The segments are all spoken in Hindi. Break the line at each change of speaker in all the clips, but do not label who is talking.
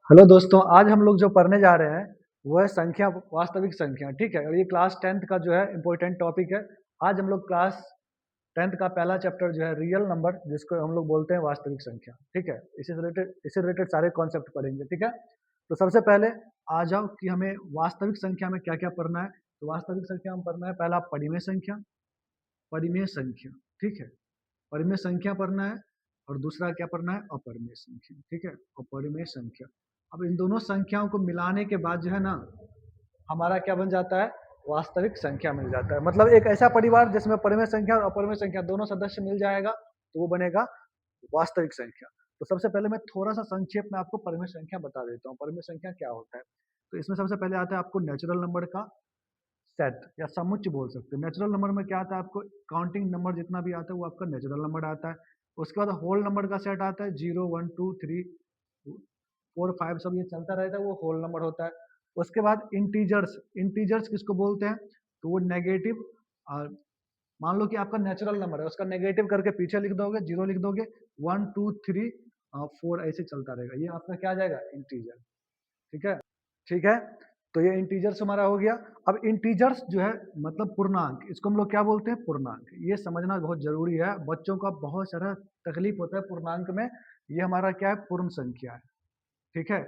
हेलो दोस्तों, आज हम लोग जो पढ़ने जा रहे हैं वो है संख्या, वास्तविक संख्या। ठीक है, और ये क्लास टेंथ का जो है इम्पोर्टेंट टॉपिक है। आज हम लोग क्लास टेंथ का पहला चैप्टर जो है रियल नंबर, जिसको हम लोग बोलते हैं वास्तविक संख्या। ठीक है, इसी से रिलेटेड सारे कॉन्सेप्ट पढ़ेंगे। ठीक है, तो सबसे पहले आ जाओ कि हमें वास्तविक संख्या में क्या क्या पढ़ना है। तो वास्तविक संख्या में पढ़ना है पहला परिमेय संख्या। परिमेय संख्या, ठीक है, परिमेय संख्या पढ़ना है। और दूसरा क्या पढ़ना है? अपरिमेय संख्या। ठीक है, अपरिमेय संख्या। अब इन दोनों संख्याओं को मिलाने के बाद जो है ना, हमारा क्या बन जाता है? वास्तविक संख्या मिल जाता है। मतलब एक ऐसा परिवार जिसमें परिमेय संख्या और अपरिमेय संख्या दोनों सदस्य मिल जाएगा, तो वो बनेगा वास्तविक संख्या। तो सबसे पहले मैं थोड़ा सा संक्षेप में आपको परिमेय संख्या बता देता हूँ, परिमेय संख्या क्या होता है। तो इसमें सबसे पहले आता है आपको नेचुरल नंबर का सेट या समुच्चय बोल सकते हैं। नेचुरल नंबर में क्या आता है? आपको काउंटिंग नंबर जितना भी आता है वो आपका नेचुरल नंबर आता है। उसके बाद होल नंबर का सेट आता है, 0 1 2 3 4 5 सब ये चलता रहता है, वो होल नंबर होता है। उसके बाद इंटीजर्स। इंटीजर्स किसको बोलते हैं? तो वो नेगेटिव। मान लो कि आपका नेचुरल नंबर है, उसका नेगेटिव करके पीछे लिख दोगे, 0 लिख दोगे, 1 2 3 4 ऐसे चलता रहेगा, ये आपका क्या आ जाएगा? इंटीजर। ठीक है, ठीक है। तो ये इंटीजर्स हमारा हो गया। अब इंटीजर्स जो है मतलब पूर्णांक, इसको हम लोग क्या बोलते हैं? पूर्णांक। ये समझना बहुत जरूरी है, बच्चों का बहुत सारा तकलीफ होता है पूर्णांक में। ये हमारा क्या है? पूर्ण संख्या है। ठीक है,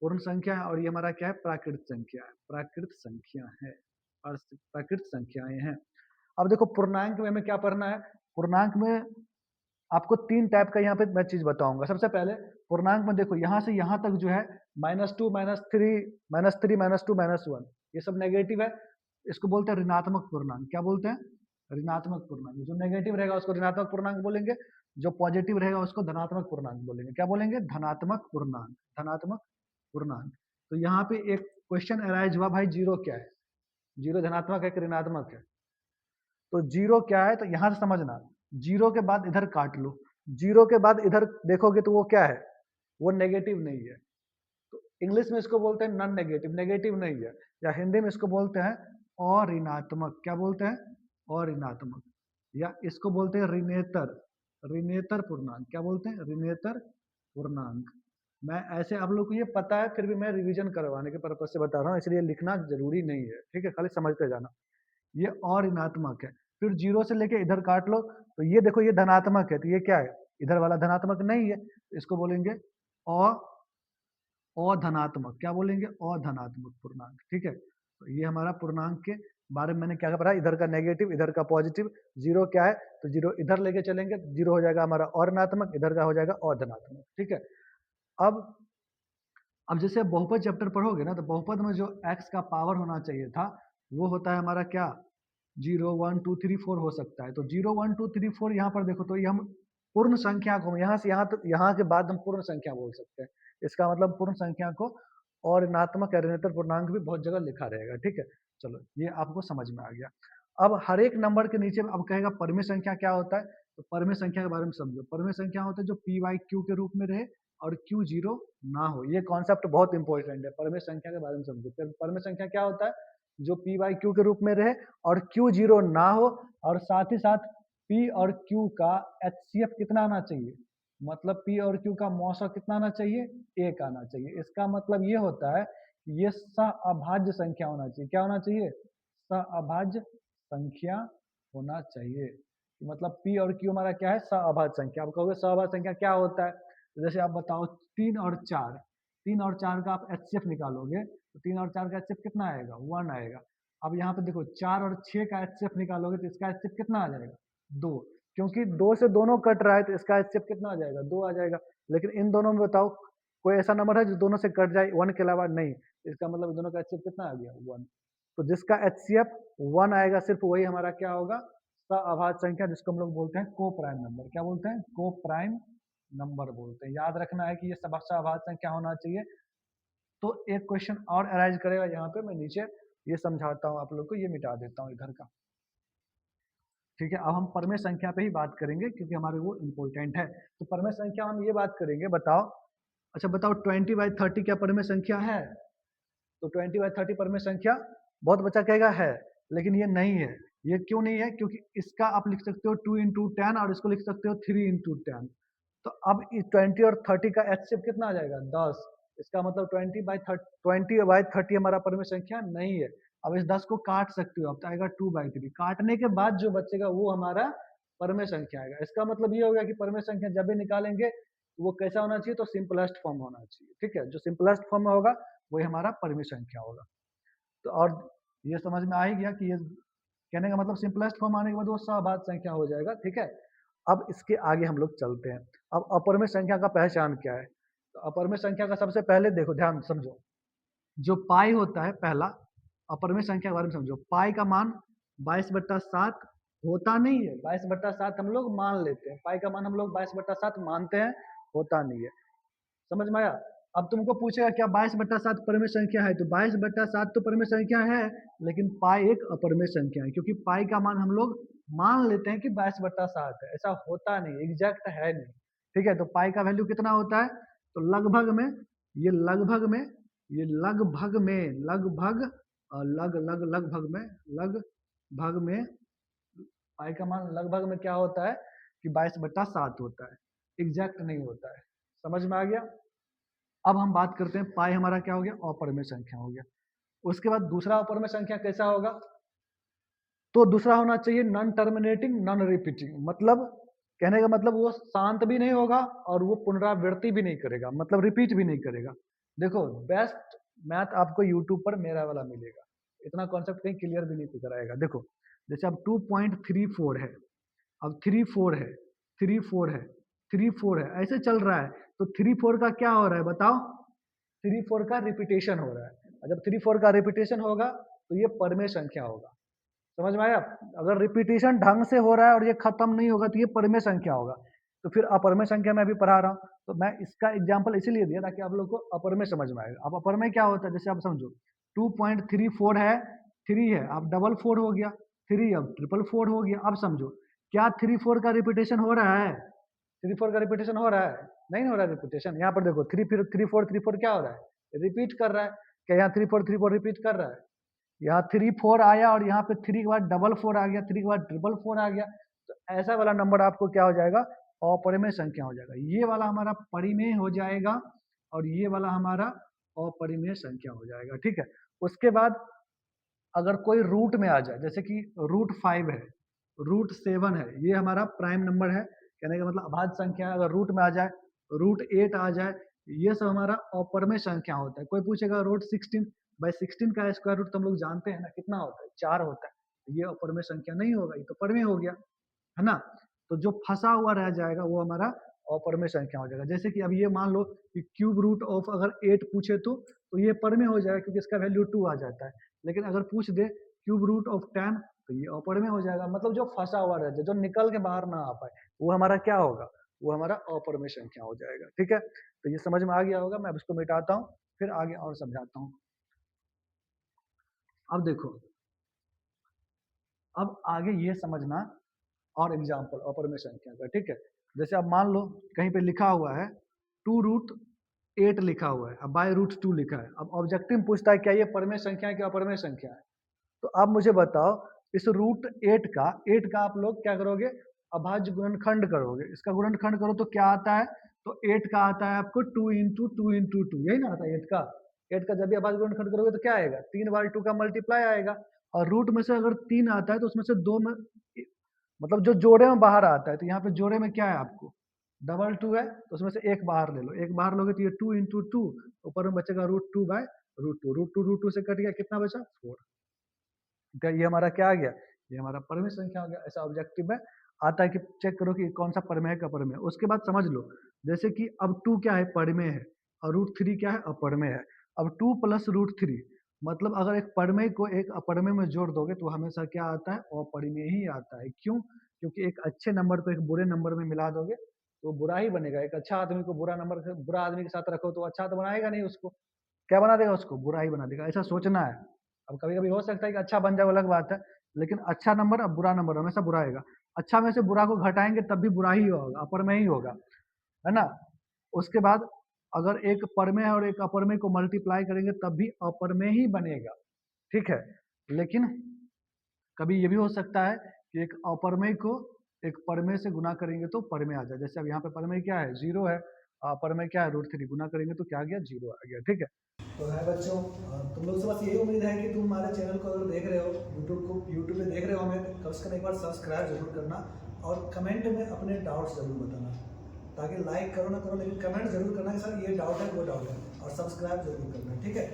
पूर्ण संख्या है। और ये हमारा क्या है? प्राकृत संख्या है। प्राकृत संख्या है और प्राकृत संख्याएं हैं। अब देखो पूर्णांक में हमें क्या पढ़ना है। पूर्णांक में आपको तीन टाइप का यहाँ पे मैं चीज बताऊंगा। सबसे पहले पूर्णांक में देखो, यहाँ से यहाँ तक जो है -2 -3 -3 -2 -1, ये सब नेगेटिव है। इसको बोलते हैं ऋणात्मक पूर्णांक। क्या बोलते हैं? ऋणात्मक पूर्णांक। जो नेगेटिव रहेगा उसको ऋणात्मक पूर्णांक बोलेंगे, जो पॉजिटिव रहेगा उसको धनात्मक पूर्णांक बोलेंगे। क्या बोलेंगे? धनात्मक पूर्णांक। धनात्मक पूर्णांक। तो यहाँ पे एक क्वेश्चन अराइज हुआ, भाई जीरो क्या है? जीरो धनात्मक है कि ऋणात्मक है? तो जीरो क्या है? तो यहां से समझना, जीरो के बाद इधर काट लो, जीरो के बाद इधर देखोगे तो वो क्या है? वो नेगेटिव नहीं है। तो इंग्लिश में इसको बोलते हैं नॉन नेगेटिव, नेगेटिव नहीं है। या हिंदी में इसको बोलते हैं अऋणात्मक। क्या बोलते हैं? अऋणात्मक। या इसको बोलते हैं ऋणेतर। ऋणेतर पूर्णांक। क्या बोलते हैं? ऋणेतर पूर्णांक। मैं ऐसे आप लोग को ये पता है, फिर भी मैं रिवीजन करवाने के पर्पज से बता रहा हूँ, इसलिए लिखना जरूरी नहीं है। ठीक है, खाली समझते जाना। ये और ऋणात्मक है। फिर जीरो से लेके इधर काट लो, तो ये देखो ये धनात्मक है, तो ये क्या है? इधर वाला धनात्मक नहीं है, तो इसको बोलेंगे अ अधनात्मक। क्या बोलेंगे? अधनात्मक पूर्णांक। ठीक है, तो ये हमारा पूर्णांक के बारे में मैंने क्या पढ़ा, इधर का नेगेटिव इधर का पॉजिटिव। जीरो क्या है? तो जीरो इधर लेके चलेंगे, जीरो हो जाएगा हमारा और ऋणात्मक, इधर का हो जाएगा अधनात्मक। ठीक है। अब अब जैसे आप बहुपद चैप्टर पढ़ोगे ना, तो बहुपद में जो एक्स का पावर होना चाहिए था, वो होता है हमारा क्या? 0 1 2 3 4 हो सकता है। तो 0 1 2 3 4 यहाँ पर देखो, तो ये हम पूर्ण संख्या को यहाँ से यहाँ तक, यहाँ के बाद हम पूर्ण संख्या बोल सकते हैं। इसका मतलब पूर्ण संख्या को और ऋणात्मक या ऋणोत्तर पूर्णांक भी बहुत जगह लिखा रहेगा। ठीक है, चलो ये आपको समझ में आ गया। अब हर एक नंबर के नीचे अब कहेगा परिमेय संख्या क्या होता है। तो परिमेय संख्या के बारे में समझो। परिमेय संख्या होता है जो पी वाई क्यू के रूप में रहे और क्यू जीरो ना हो। ये कॉन्सेप्ट बहुत इंपॉर्टेंट है, परिमेय संख्या के बारे में समझो। परिमेय संख्या क्या होता है? जो पी वाई क्यू के रूप में रहे और क्यू जीरो ना हो, और साथ ही साथ पी और क्यू का एचसीएफ कितना आना चाहिए? मतलब पी और क्यू का मौसा कितना आना चाहिए? एक आना चाहिए। इसका मतलब ये होता है ये सअभाज्य संख्या होना चाहिए। क्या होना चाहिए? सअभाज्य संख्या होना चाहिए। मतलब पी और क्यू हमारा क्या है? सअभाज्य संख्या। आप कहोगे सअभाज्य संख्या क्या होता है? तो जैसे आप बताओ 3 और 4, 3 और 4 का आप एचसीएफ निकालोगे, तो 3 और 4 का एचसीएफ कितना आएगा? 1 आएगा। अब यहाँ पे देखो 4 और 6 का एचसीएफ निकालोगे, तो इसका एचसीएफ कितना आ जाएगा? 2। क्योंकि 2 से दोनों कट रहा है, तो इसका एचसीएफ कितना आ जाएगा? 2 आ जाएगा। लेकिन इन दोनों में बताओ कोई ऐसा नंबर है जो दोनों से कट जाए 1 के अलावा? नहीं। इसका मतलब दोनों का एचसीएफ कितना आ गया? 1। तो जिसका एचसीएफ 1 आएगा सिर्फ वही हमारा क्या होगा? सअभाज्य संख्या, जिसको हम लोग बोलते हैं को प्राइम नंबर। क्या बोलते हैं? को प्राइम नंबर बोलते हैं। याद रखना है कि ये सब सअभाज्य संख्या होना चाहिए। तो एक क्वेश्चन और अराइज करेगा यहाँ पे, मैं नीचे ये समझाता हूँ आप लोग को, ये मिटा देता हूँ इधर का। ठीक है, अब हम परमेय संख्या पे ही बात करेंगे क्योंकि हमारे वो इम्पोर्टेंट है। तो परमेय संख्या हम ये बात करेंगे, बताओ। अच्छा बताओ, 20/30 क्या परमेय संख्या है? तो 20/30 परमेय संख्या? बहुत बच्चा कहेगा है, लेकिन ये नहीं है। ये क्यों नहीं है? क्योंकि इसका आप लिख सकते हो 2 × 10 और इसको लिख सकते हो 3 × 10। तो अब इस 20 और 30 का एचसीएफ कितना आ जाएगा? 10। इसका मतलब 20/30 हमारा परमेय संख्या नहीं है। अब इस 10 को काट सकते हो, अब तो आएगा 2/3। काटने के बाद जो बचेगा वो हमारा परमेय संख्या आएगा। इसका मतलब ये हो गया कि परमेय संख्या जब भी निकालेंगे वो कैसा होना चाहिए, तो सिंपलेस्ट फॉर्म होना चाहिए। ठीक है, जो सिंपलेस्ट फॉर्म में होगा वही हमारा परमेय संख्या होगा। तो और ये समझ में आ ही गया कि ये कहने का मतलब सिंपलेस्ट फॉर्म आने के बाद वो सबाद संख्या हो जाएगा। ठीक है, अब इसके आगे हम लोग चलते हैं। अब अपरमेय संख्या का पहचान क्या है? तो अपरमेय संख्या का सबसे पहले देखो, ध्यान समझो, जो पाई होता है पहला, अपरमेय संख्या के बारे में समझो। पाई का मान 22/7 होता नहीं है, 22/7 हम लोग मान लेते हैं। पाई का मान हम लोग 22/7 मानते हैं, होता नहीं है। समझ में आया? अब तुमको पूछेगा क्या 22/7 परमेय संख्या है, तो 22/7 तो परमेय संख्या है, लेकिन पाई एक अपरमेय संख्या है, क्योंकि पाई का मान हम लोग मान लेते हैं कि 22/7 है, ऐसा होता नहीं, एग्जैक्ट है नहीं। ठीक है, तो पाई का वैल्यू कितना होता है? तो लगभग में, ये लगभग में, ये लगभग में, लगभग और लगभग में पाई का मान लगभग में क्या होता है कि 22/7 होता है, एग्जैक्ट नहीं होता है। समझ में आ गया? अब हम बात करते हैं, पाई हमारा क्या हो गया? अपरमेय संख्या हो गया। उसके बाद दूसरा अपरमेय संख्या कैसा होगा? तो दूसरा होना चाहिए नॉन टर्मिनेटिंग नॉन रिपीटिंग। मतलब कहने का मतलब वो शांत भी नहीं होगा और वो पुनरावृत्ति भी नहीं करेगा, मतलब रिपीट भी नहीं करेगा। देखो, बेस्ट मैथ आपको यूट्यूब पर मेरा वाला मिलेगा, इतना कॉन्सेप्ट कहीं क्लियर भी नहीं कराएगा। देखो, जैसे अब 2.34 है, अब 3 4 है, 3 4 है, 3 4 है, ऐसे चल रहा है। तो 3 4 का क्या हो रहा है बताओ? 3 4 का रिपीटेशन हो रहा है, और जब 3 4 का रिपीटेशन होगा तो ये परमेय संख्या होगा। समझ में आया? अगर रिपीटेशन ढंग से हो रहा है और ये खत्म नहीं होगा तो ये परमेय संख्या होगा। तो फिर अपरमेय संख्या मैं अभी पढ़ा रहा हूँ, तो मैं इसका एग्जाम्पल इसीलिए दिया ताकि आप लोग को अपरमेय समझ में आएगा। अब अपरमेय क्या होता है, जैसे आप समझो 2.34 है, 3 है, अब 4 हो गया, 3 अब 4 हो गया। अब समझो, क्या 3 4 का रिपीटेशन हो रहा है? 3 4 का रिपीटेशन हो रहा है? नहीं हो रहा है रिपीटेशन। यहाँ पर देखो 3 4 क्या हो रहा है? रिपीट कर रहा है। क्या यहाँ 3 4 रिपीट कर रहा है? यहाँ 3 4 आया और यहाँ पे 3 के बाद 4 आ गया, 3 के बाद 4 आ गया। तो ऐसा वाला नंबर आपको क्या हो जाएगा? अपरिमेय संख्या हो जाएगा। ये वाला हमारा परिमेय हो जाएगा और ये वाला हमारा अपरिमेय संख्या हो जाएगा। ठीक है, उसके बाद अगर कोई रूट में आ जाए, जैसे कि √5 है, √7 है, ये हमारा प्राइम नंबर है, कहने का मतलब अभाज्य संख्या है। अगर रूट में आ जाए, √8 आ जाए, ये सब हमारा अपरिमेय संख्या होता है। कोई पूछेगा √16, भाई 16 का स्क्वायर रूट तो हम लोग जानते हैं ना, कितना होता है? 4 होता है। ये अपरिमेय संख्या नहीं होगा, ये तो परिमेय हो गया, है ना? तो जो फंसा हुआ रह जाएगा वो हमारा अपरिमेय संख्या हो जाएगा। जैसे कि अब ये मान लो कि क्यूब रूट ऑफ अगर 8 पूछे तो ये परिमेय हो जाएगा क्योंकि इसका वैल्यू 2 आ जाता है। लेकिन अगर पूछ दे क्यूब रूट ऑफ 10 तो ये अपरिमेय हो जाएगा। मतलब जो फंसा हुआ रह जाए, जो निकल के बाहर ना आ पाए, वो हमारा क्या होगा? वो हमारा अपरिमेय संख्या हो जाएगा। ठीक है, तो ये समझ में आ गया होगा। मैं अब इसको मिटाता हूँ, फिर आगे और समझाता हूँ। अब देखो, अब आगे ये समझना और एग्जाम्पल अपरमेय संख्या का। ठीक है, जैसे अब मान लो कहीं पे लिखा हुआ है 2√8 लिखा हुआ है, अब बाय √2 लिखा है। अब ऑब्जेक्टिव पूछता है क्या ये परमेय संख्या है कि अपरमेय संख्या है? तो अब मुझे बताओ, इस √8 का आप लोग क्या करोगे? अभाज्य गुणनखंड करोगे। इसका गुणनखंड करो तो क्या आता है? तो 8 का आता है आपको 2 × 2 × 2, यही ना आता है 8 का। 8 का जब भी अभाज्य गुणनखंड करोगे तो क्या आएगा? 3 बार 2 का मल्टीप्लाई आएगा। और रूट में से अगर 3 आता है तो उसमें से 2 में, मतलब जो जोड़े में बाहर आता है, तो यहाँ पे जोड़े में क्या है आपको? 2 है, तो उसमें से एक बाहर ले लो। एक बाहर लोगे तो ये 2 × 2, ऊपर में बचेगा √2/√2। √2 से कट गया, कितना बचा? 4। क्या ये हमारा क्या आ गया? ये हमारा परमेय संख्या हो गया। ऐसा ऑब्जेक्टिव में आता है कि चेक करो कि कौन सा परमेय है, का परमेय है। उसके बाद समझ लो, जैसे कि अब 2 क्या है? परिमेय है, और √3 क्या है? अपरमेय है। अब 2 + √3, मतलब अगर एक परमेय को एक अपरमेय में जोड़ दोगे तो हमेशा क्या आता है? अपरिमेय ही आता है। क्यों? क्योंकि एक अच्छे नंबर को एक बुरे नंबर में मिला दोगे तो बुरा ही बनेगा। एक अच्छा आदमी को बुरा आदमी के साथ रखो तो अच्छा तो बनाएगा नहीं उसको, क्या बना देगा? उसको बुरा ही बना देगा। ऐसा सोचना है। अब कभी कभी हो सकता है कि अच्छा बन जाए, अलग बात है, लेकिन अच्छा नंबर अब बुरा नंबर हमेशा बुरा आएगा। अच्छा में से बुरा को घटाएंगे तब भी बुरा ही होगा, अपर में ही होगा, है ना? उसके बाद अगर एक परमेय और एक अपरमेय को मल्टीप्लाई करेंगे तब भी अपरमेय ही बनेगा। ठीक है, लेकिन कभी ये भी हो सकता है कि एक अपरमेय को एक परमेय से गुना करेंगे तो परमेय आ जाए। जैसे अब यहाँ पे परमेय क्या है? 0 है, पर में क्या है √3 गुना करेंगे तो क्या आ गया 0 आ गया। ठीक है,
तो है बच्चों, तुम लोग से बस यही उम्मीद है कि तुम हमारे चैनल को अगर देख रहे हो, यूट्यूब पे देख रहे हो हमें, कम से कम एक बार सब्सक्राइब जरूर करना और कमेंट में अपने डाउट्स जरूर बताना। ताकि लाइक करो ना करो लेकिन कमेंट जरूर करना कि सर ये डाउट है वो डाउट है, और सब्सक्राइब जरूर करना। ठीक है।